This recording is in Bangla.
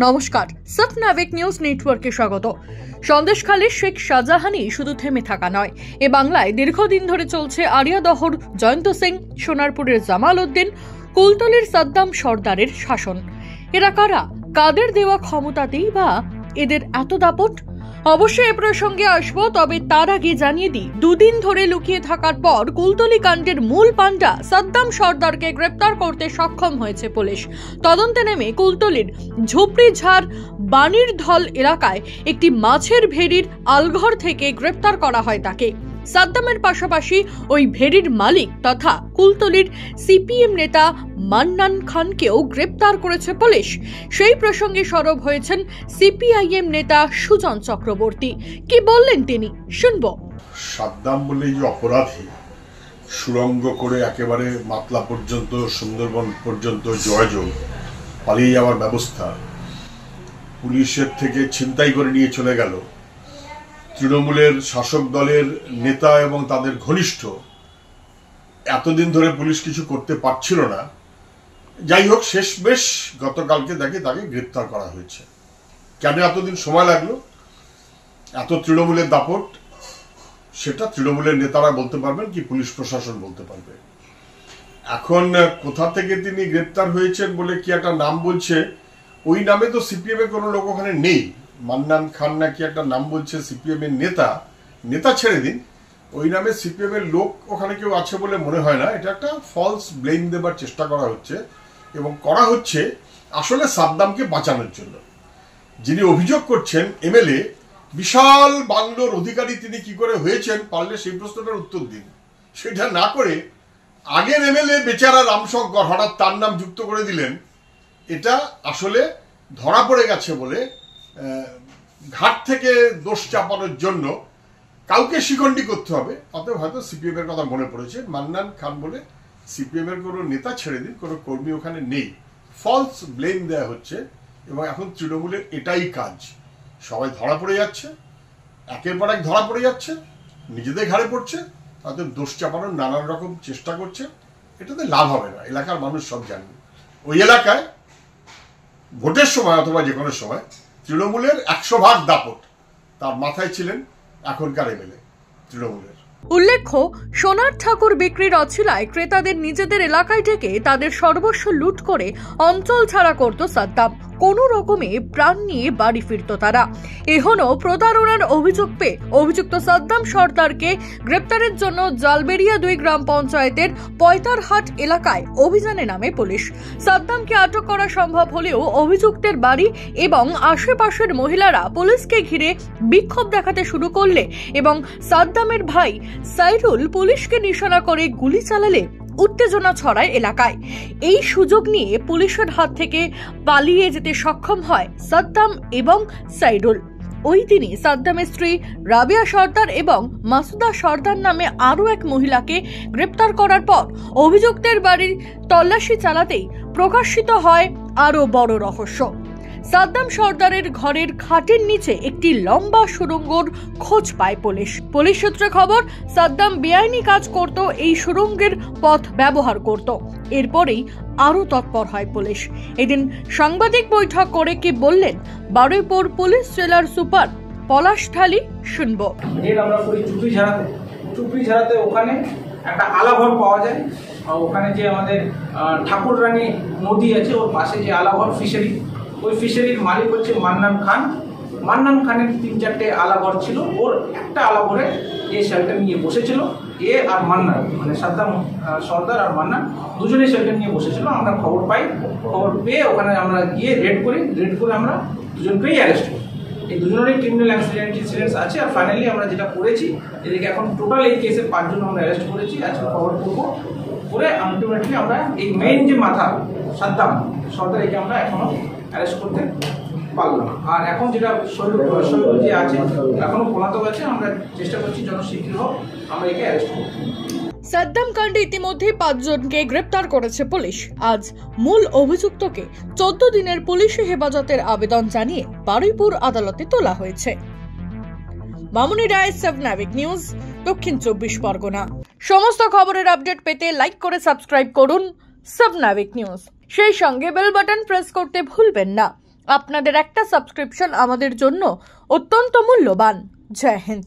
নমস্কার, সফনাভিক নিউজ নেটওয়ার্কে স্বাগত। সন্দেশখালীর শেখ শাহজাহানই শুধু থেমে থাকা নয়, এ বাংলায় দীর্ঘদিন ধরে চলছে আরিয়াদহর জয়ন্ত সিং, সোনারপুরের জামাল উদ্দিন, কুলতলির সাদ্দাম সর্দারের শাসন। এরা কারা? কাদের দেওয়া ক্ষমতাতেই বা এদের এত দাপট? অবশ্যই এ প্রসঙ্গে আসবো, তবে তার আগে জানিয়ে দিই, দুদিন ধরে লুকিয়ে থাকার পর কুলতলি কাণ্ডের মূল পান্ডা সাদ্দাম সর্দারকে গ্রেপ্তার করতে সক্ষম হয়েছে পুলিশ। তদন্তে নেমে কুলতলির ঝুপড়িঝাড় বানিরধল এলাকায় একটি মাছের ভেড়ির আলঘর থেকে গ্রেপ্তার করা হয় তাকে। সাদ্দামের পাশাপাশি ওই ভেড়ির মালিক তথা কুলতলির সিপিএম নেতা মান্নান খানকেও গ্রেপ্তার করেছে পুলিশ। সেই প্রসঙ্গে সরব হয়েছেন সিপিআইএম নেতা সুজন চক্রবর্তী। কি বললেন তিনি, শুনবো। সাদ্দাম বলে যে অপরাধী, সুরঙ্গ করে একেবারে মাতলা পর্যন্ত, সুন্দরবন পর্যন্ত যোগাযোগ, পালিয়ে যাওয়ার ব্যবস্থা, পুলিশের থেকে ছিনতাই করে নিয়ে চলে গেল, তৃণমূলের শাসক দলের নেতা এবং তাদের ঘনিষ্ঠ, এতদিন ধরে পুলিশ কিছু করতে পারছিল না। যাই হোক, শেষমেশ গতকালকে তাকে গ্রেপ্তার করা হয়েছে। কেন এতদিন সময় লাগলো? এত তৃণমূলের দাপট, সেটা তৃণমূলের নেতারা বলতে পারবেন কি পুলিশ প্রশাসন বলতে পারবে। এখন কোথা থেকে তিনি গ্রেপ্তার হয়েছেন বলে কি একটা নাম বলছে, ওই নামে তো সিপিএম এর কোনো লোক ওখানে নেই। মান্নান খান নাকি একটা নাম বলছে সিপিএম এর নেতা ছেড়ে দিন, ওই নামে সিপিএম এর লোক ওখানে কেউ আছে বলে মনে হয় না। এটা একটা ফলস ব্লেম দেবার চেষ্টা করা হচ্ছে, এবং করা হচ্ছে আসলে সাদ্দামকে বাঁচানোর জন্য। যিনি অভিযোগ করছেন এমএলএ, বিশাল বাংলোর অধিকারী, তিনি কি করে হয়েছেন, পারলে সেই প্রশ্নটার উত্তর দিন। সেটা না করে আগের এমএলএ বেচারা রামশঙ্কর হঠাৎ তার নাম যুক্ত করে দিলেন। এটা আসলে ধরা পড়ে গেছে বলে ঘাট থেকে দোষ চাপানোর জন্য কাউকে শিখণ্ডী করতে হবে। অতএব হয়তো সিপিএম এর কথা মনে পড়েছে। মান্নান খান বলে সিপিএম এর কোনো নেতা ছেড়ে দিন, কোনো কর্মী ওখানে নেই। ফলস ব্লেম দেওয়া হচ্ছে, এবং এখন তৃণমূলের এটাই কাজ। সবাই ধরা পড়ে যাচ্ছে, একের পর এক ধরা পড়ে যাচ্ছে, নিজেদের ঘাড়ে পড়ছে, তাদের দোষ চাপানোর নানান রকম চেষ্টা করছে। এটাতে লাভ হবে না, এলাকার মানুষ সব জানবে। ওই এলাকায় ভোটের সময় অথবা যে কোনো সময় তৃণমূলের 100% দাপট, তার মাথায় ছিলেন এখনকার এমএলএ তৃণমূলের। উল্লেখ্য, সোনার ঠাকুর বিক্রির অছিলায় ক্রেতাদের নিজেদের এলাকায় ডেকে তাদের সর্বস্ব লুট করে অঞ্চল ছাড়া করত সাদ্দাম। কোনো রকমে প্রাণ নিয়ে বাড়ি ফিরত তারা। এখনো প্রতারণার অভিযোগ পেয়ে অভিযুক্ত সাদ্দাম সর্দারকে গ্রেপ্তারের জন্য জালবেরিয়া 2 গ্রাম পঞ্চায়েতের পয়তারহাট এলাকায় অভিযানে নামে পুলিশ। সাদ্দামকে আটক করা সম্ভব হলেও অভিযুক্তের বাড়ি এবং আশেপাশের মহিলারা পুলিশকে ঘিরে বিক্ষোভ দেখাতে শুরু করলে এবং সাদ্দামের ভাই সাইরুল পুলিশকে নিশানা করে গুলি চালালে উত্তেজনা ছড়ায় এলাকায়। এই সুযোগ নিয়ে পুলিশের হাত থেকে পালিয়ে যেতে সক্ষম হয় সাদ্দাম এবং সাইরুল। ওই দিনই সাদ্দামের স্ত্রী রাবিয়া সর্দার এবং মাসুদা সর্দার নামে আরও এক মহিলাকে গ্রেপ্তার করার পর অভিযুক্তের বাড়ির তল্লাশি চালাতেই প্রকাশিত হয় আরও বড় রহস্য। সাদ্দাম সর্দারের ঘরের খাটের নিচে একটি লম্বা সুড়ঙ্গর খোঁজ পায় পুলিশ। পুলিশ সূত্রে খবর, সাদ্দাম বেআইনি কাজ করত, এই সুড়ঙ্গের পথ ব্যবহার করত। এরপরেই আরো তৎপর হয় পুলিশ। এদিন সাংবাদিক বৈঠক করে কি বললেন বারুইপুর পুলিশ জেলার সুপার পলাশ ঢালি, শুনবো। আমরা করি চুপড়িঝাড়াতে ওখানে একটা আলাঘর পাওয়া যায়। ওখানে যে আমাদের ঠাকুর রানী নদী আছে, ওর পাশে যে আলাঘর ফিশারি, ওই ফিশারির মালিক হচ্ছে মান্নান খান। মান্নান খানের 3-4টে আলাঘর ছিল, ওর একটা আলাঘরে এ শেল্টার নিয়ে বসেছিল। এ আর মান্নান, মানে সাদ্দাম সর্দার আর মান্নান দুজনে শেল্টার নিয়ে বসেছিল। আমরা খবর পাই, খবর পেয়ে ওখানে আমরা গিয়ে রেড করে আমরা দুজনকেই অ্যারেস্ট করি। এই দুজনেরই ক্রিমিনাল ইনসিডেন্টস আছে। আর ফাইনালি আমরা যেটা করেছি, এদিকে এখন টোটাল এই কেসে 5 জন আমরা অ্যারেস্ট করেছি। আজকে খবর করবো করে আলটিমেটলি আমরা এই মেইন যে মাথা সাদ্দাম সর্দার, একে আমরা এখনো অ্যারেস্ট করতে পারলাম। আর এখন যেটা শৈল যে আছে এখনো পলাতক আছে, আমরা চেষ্টা করছি যেন শীঘ্র আমরা একে অ্যারেস্ট করব। সাদ্দাম কাণ্ডে ইতিমধ্যে 5 জনকে গ্রেপ্তার করেছে পুলিশ। আজ মূল অভিযুক্তকে 14 দিনের পুলিশি হেফাজতের আবেদন জানিয়ে বারুইপুর আদালতে তোলা হয়েছে। মামুনি রায়, সফনাভিক নিউজ, দক্ষিণ 24 পরগনা। সমস্ত খবরের আপডেট পেতে লাইক করে সাবস্ক্রাইব করুন সফনাভিক নিউজ। সেই সঙ্গে বেল বাটন প্রেস করতে ভুলবেন না। আপনাদের একটা সাবস্ক্রিপশন আমাদের জন্য অত্যন্ত মূল্যবান। জয় হিন্দ।